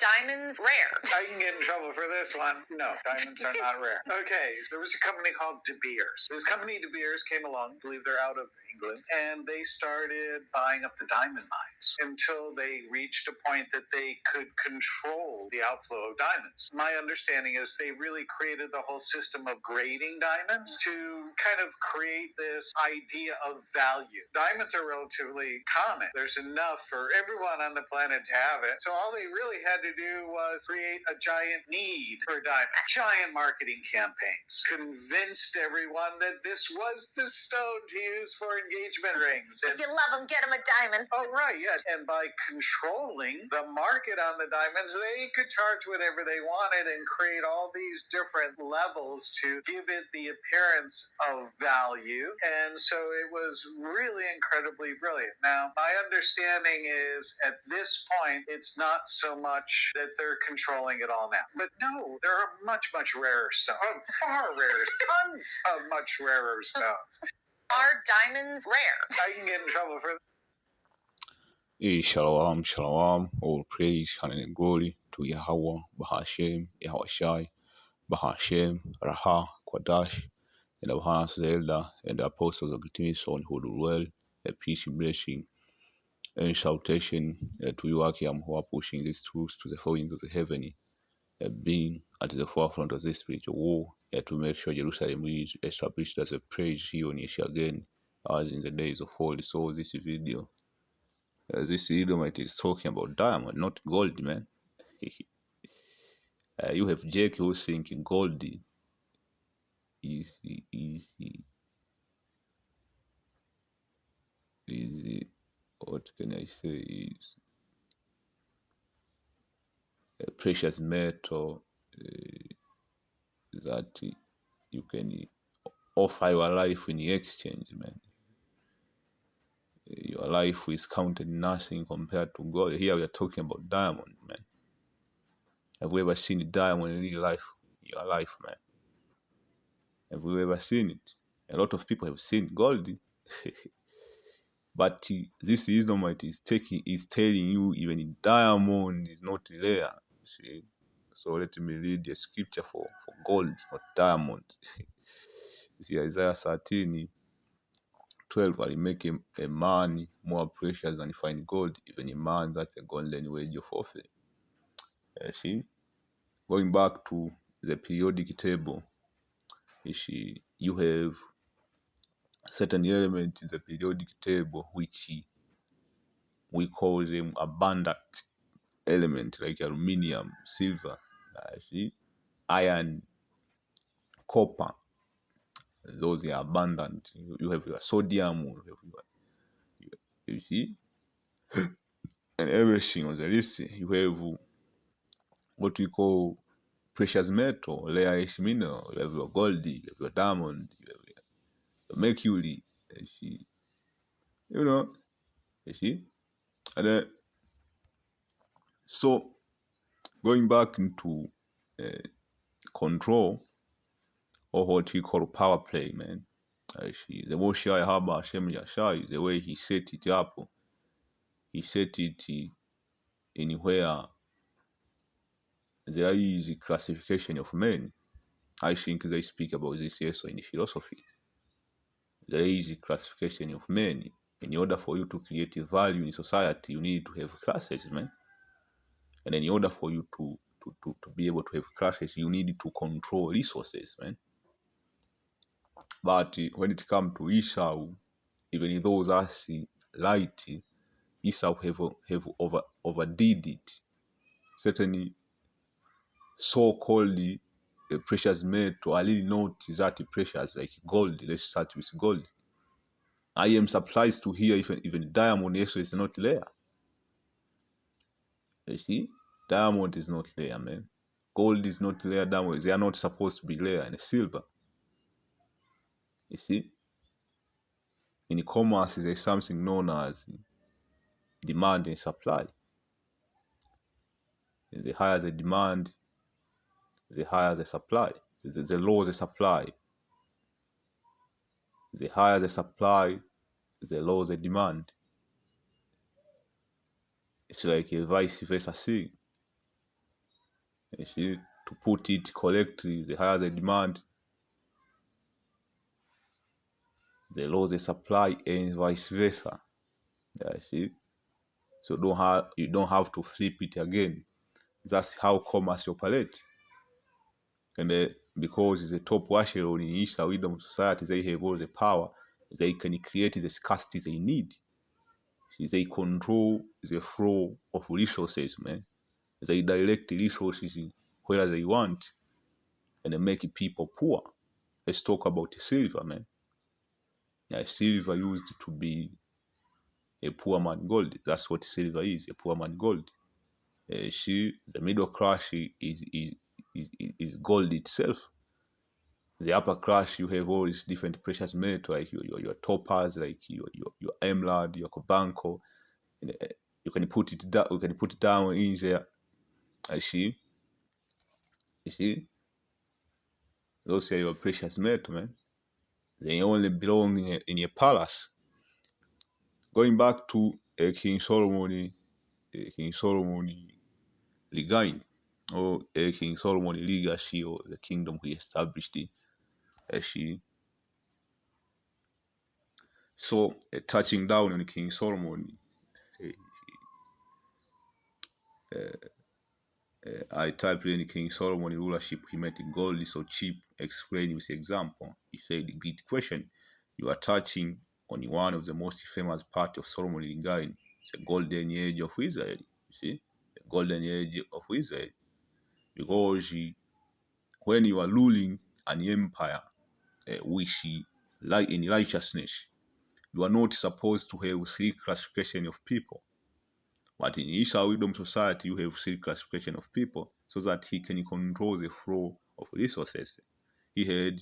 diamonds rare? I can get in trouble for this one. No, diamonds are not rare. Okay, so there was a company called De Beers. This company, De Beers, came along. I believe they're out of England, and they started buying up the diamond mines until they reached a point that they could control the outflow of diamonds. My understanding is they really created the whole system of grading diamonds to kind of create this idea of value. Diamonds are relatively common. There's enough for everyone on the planet to have it. So all they really had to do was create a giant need for diamonds. Giant marketing campaigns convinced everyone that this was the stone to use for engagement rings. If you love them, get them a diamond. Oh, right, yes. And by controlling the market on the diamonds, they could charge whatever they wanted and create all these different levels to give it the appearance of value. And so it was really incredibly brilliant. Now, my understanding is at this point, it's not so much that they're controlling it all now. But no, there are much, much rarer stones. Far rarer. Tons of much rarer stones. Are diamonds rare? I can get in trouble for Shalom, shalom, all praise, honor and glory to Yahweh, Bahashem, Yahushai, Bahashem, Raha, Kwadash, and our Hannah's elder and the apostles of the Timis on who do well, a peace and blessing and salutation to you, Akiam, who are pushing these truths to the four winds of the heavenly, being at the forefront of this spiritual war, to make sure Jerusalem is established as a praise here on Yeshua again, as in the days of old. So this video. This Edomite is talking about diamond, not gold, man. You have Jake who's thinking gold is what can I say, is a precious metal that you can offer your life in exchange, man. Your life is counted nothing compared to gold. Here we are talking about diamond, man. Have you ever seen a diamond in real life? Your life, man. Have you ever seen it? A lot of people have seen gold. But this Edomite is telling you even diamond is not rare. See? So let me read the scripture for gold, not diamond. See, Isaiah 13:12, I make a man more precious than fine gold, even a man that's a golden wage of offering. See? Going back to the periodic table, you have certain elements in the periodic table which we call them abundant element, like aluminium, silver, iron, copper. Those are abundant. You have your sodium, you see, and everything on the list. You have what we call precious metal, rare-earth mineral. You have your gold, you have your diamond, you have your mercury. You see, you see, and so going back into control, or what we call power play, man. The Moshe Haba Hashem Yashai, the way he set it up, he set it anywhere there is a classification of men. I think they speak about this also in philosophy. There is a classification of men. In order for you to create a value in society, you need to have classes, man. And in order for you to be able to have classes, you need to control resources, man. But when it comes to Esau, even those are light, Esau have overdid it. Certainly, so-called precious metal are really not that precious, like gold. Let's start with gold. I am surprised to hear even diamond also is not there. You see, diamond is not there, man. Gold is not there. Diamond, they are not supposed to be there. And silver. You see, in commerce, there is something known as demand and supply. The higher the demand, the higher the supply. The lower the supply. The higher the supply, the lower the demand. It's like a vice versa thing. See, to put it correctly, the higher the demand, the lower the supply, and vice versa. See, so you don't have to flip it again. That's how commerce operates. And because the top echelon in Esauedom society, they have all the power, they can create the scarcity they need. See, they control the flow of resources, man. They direct resources where they want, and they make people poor. Let's talk about silver, man. Silver used to be a poor man gold. That's what silver is, a poor man gold. The middle class is gold itself. The upper class, you have all these different precious metals, like your topaz, like your emerald, your cobanco. And, you can put it down. You can put it down in there. You see, those are your precious metals, man. They only belong in a palace. Going back to King Solomon Legain, or King Solomon legacy, or the kingdom he established in. So touching down on King Solomon, I typed in King Solomon rulership, he made gold so cheap, explain with example. He said, great question. You are touching on one of the most famous part of Solomon Legain, the golden age of Israel. You see? The golden age of Israel. Because when you are ruling an empire which in righteousness, you are not supposed to have three classification of people. But in Esauedom society, you have three classification of people so that he can control the flow of resources. He had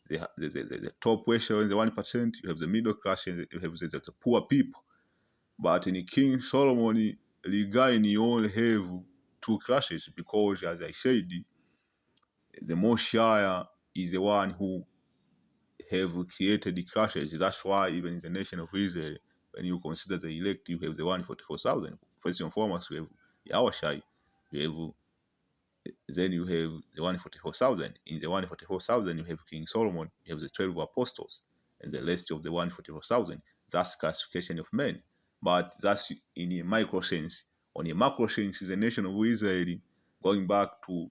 the top echelon, the 1%, you have the middle class, and you have the poor people. But in King Solomon, Legain, you only have two classes because, as I said, the Moshiach is the one who have created the clashes. That's why even in the nation of Israel, when you consider the elect, you have the 144,000. First and foremost, you have Yahushai, then you have the 144,000. In the 144,000, you have King Solomon, you have the 12 apostles, and the rest of the 144,000. That's classification of men. But that's in a micro sense. On a macro sense, the nation of Israel, going back to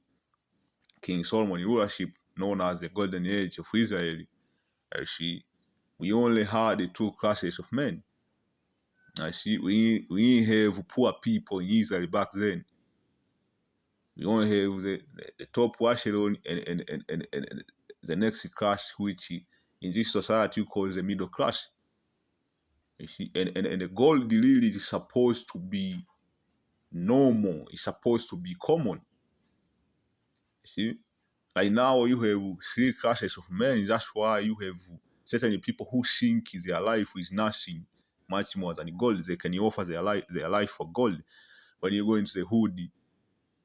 King Solomon rulership, known as the Golden Age of Israel, we only had the two classes of men. We have poor people in Israel back then. We only have the top echelon and the next class, which in this society we call the middle class. And the gold really is supposed to be normal. It's supposed to be common. See? Like now you have three classes of men. That's why you have certain people who think their life is nothing much more than gold. They can offer their life for gold. When you go into the hood,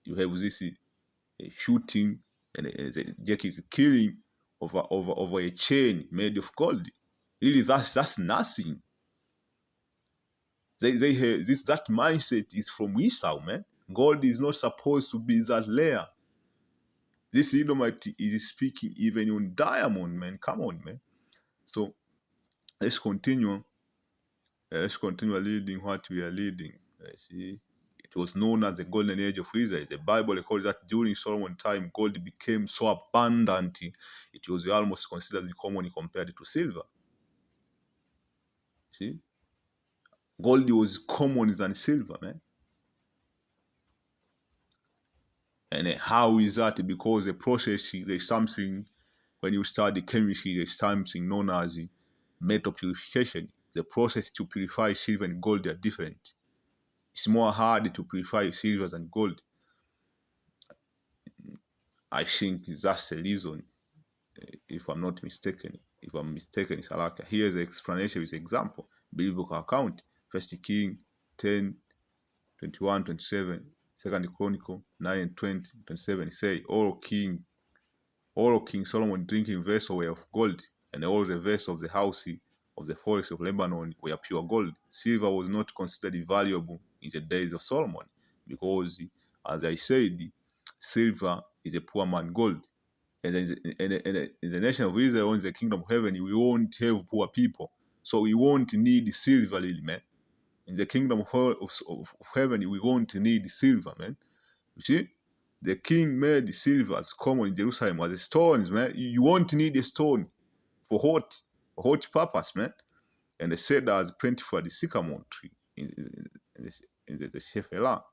you have this shooting and the Jack is killing over a chain made of gold. Really, that's nothing. They have that mindset is from Esau, man. Gold is not supposed to be that rare. This Edomite is speaking even on diamond, man. Come on, man. So let's continue. Let's continue leading what we are leading. See, it was known as the Golden Age of Israel. The Bible records that during Solomon's time, gold became so abundant, it was almost considered common compared to silver. See, gold was common than silver, man. And how is that? Because the process, there's something, when you study chemistry, there's something known as metal purification. The process to purify silver and gold are different. It's more hard to purify silver than gold. I think that's the reason, if I'm not mistaken. If I'm mistaken, it's Alaka. Here's the explanation with example. Biblical account. 1 King 10, 21, 27. 2 Chronicle 9, 20, 27. Say, all of King Solomon drinking vessels were of gold, and all the vessels of the house of the forest of Lebanon were pure gold. Silver was not considered valuable in the days of Solomon, because, as I said, silver is a poor man gold. And in the nation of Israel, in the kingdom of heaven, we won't have poor people. So we won't need silver, really, man. In the kingdom of heaven, we won't need silver, man. You see? The king made silver as common in Jerusalem as stones, man. You won't need a stone for what purpose, man? And the cedar as plentiful as the sycamore tree in the Shephelah.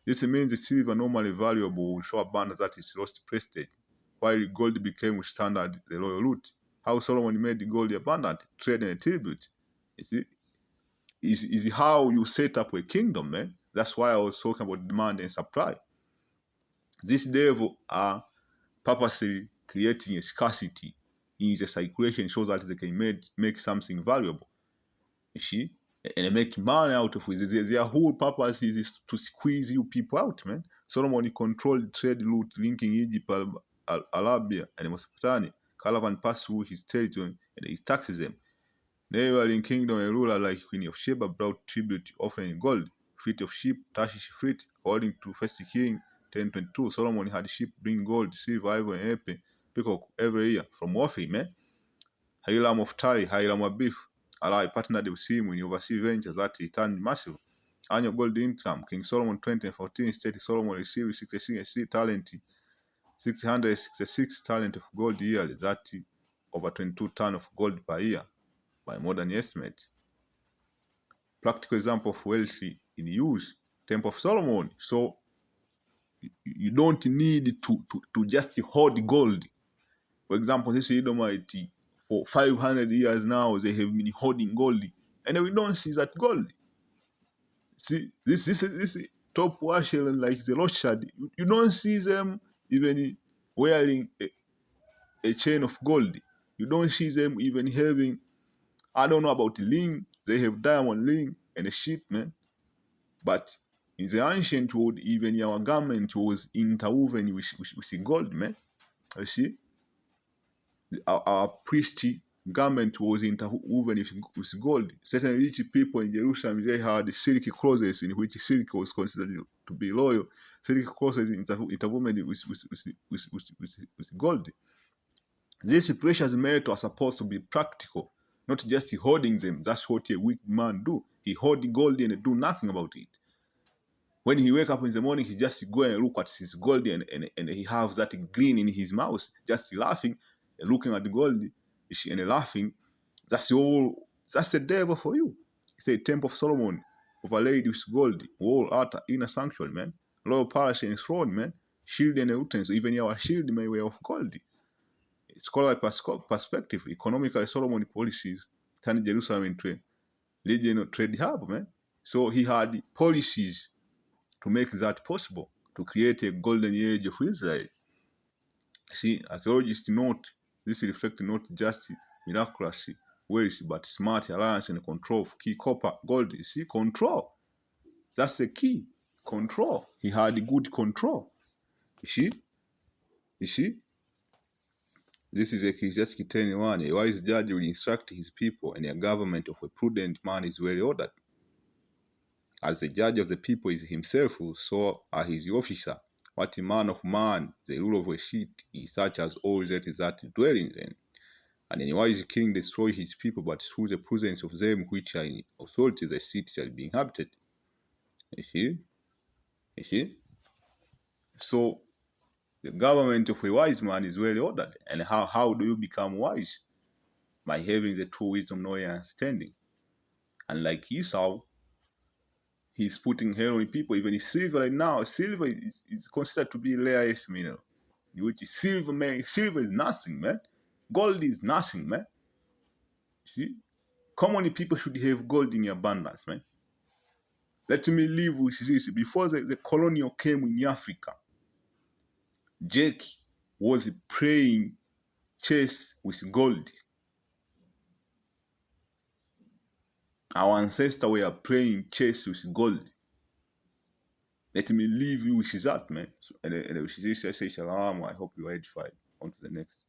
This means the silver, normally valuable, will show abundance that is lost prestige, while gold became standard the royal root. How Solomon made the gold abundant, trade and tribute. You see, is how you set up a kingdom, man. That's why I was talking about demand and supply. This devil are purposely creating a scarcity in the circulation so that they can make something valuable. You see? And make money out of it. Their whole purpose is to squeeze you people out, man. Solomon controlled trade route linking Egypt, Arabia, and Mesopotamia. Caravan passed through his territory and he taxes them. Neighboring kingdom, a ruler like Queen of Sheba brought tribute offering gold, feet of sheep, Tarshish fleet. According to 1 King 10:22, Solomon had sheep bring gold, silver, ivory, and epee, peacock every year from Ophir, man. Hiram of Tyre, Hiram of beef. Allah partnered with him in overseas ventures that returned massive. Annual gold income. King Solomon 2014 stated Solomon received 666 talent of gold yearly, that over 22 tons of gold per year by modern estimate. Practical example of wealth in use. Temple of Solomon. So you don't need to just hoard gold. For example, this Edomite, for 500 years now, they have been hoarding gold, and we don't see that gold. See, this top washer like the Rothschild, you don't see them even wearing a chain of gold. You don't see them even having, I don't know about the ring, they have diamond ring and a sheep, man. But in the ancient world, even our garment was interwoven with gold, man. You see? Our priestly garment was interwoven with gold. Certain rich people in Jerusalem, they had silk clothes in which silk was considered to be royal. Silk clothes interwoven with gold. These precious metals are supposed to be practical, not just hoarding them. That's what a weak man do. He hoard gold and do nothing about it. When he wake up in the morning, he just go and look at his gold and he has that grin in his mouth, just laughing, looking at the gold and laughing. That's all. That's the devil for you. It's a Temple of Solomon overlaid with gold, wall, altar, inner sanctuary, man. Royal palace and throne, man. Shield and utensils. Even our shield may wear of gold. Scholarly perspective, economically, Solomon policies turned Jerusalem into a regional trade hub, man. So he had policies to make that possible, to create a golden age of Israel. See, archaeologists note this reflects not just miraculous wealth, but smart alliance and control of key copper, gold. You see, control. That's the key. Control. He had good control. You see? This is Ecclesiastes 10:1. A wise judge will instruct his people, and a government of a prudent man is well ordered. As the judge of the people is himself, so are his officer. What a man of man, the rule of a city is such as all that dwell in them. And a wise king destroy his people, but through the prudence of them which are in authority, the city shall be inhabited. You see? So the government of a wise man is well ordered. And how do you become wise? By having the true wisdom, knowledge, and understanding. And like Esau, he's putting hell on people. Even silver right now, silver is considered to be rarest mineral. Which is silver is nothing, man. Gold is nothing, man. See? Commonly, people should have gold in abundance, man. Let me leave with this. Before the colonial came in Africa, Jake was playing chess with gold. Our ancestors were playing chess with gold. Let me leave you with that, man. And with this, I say shalom. I hope you are edified. On to the next.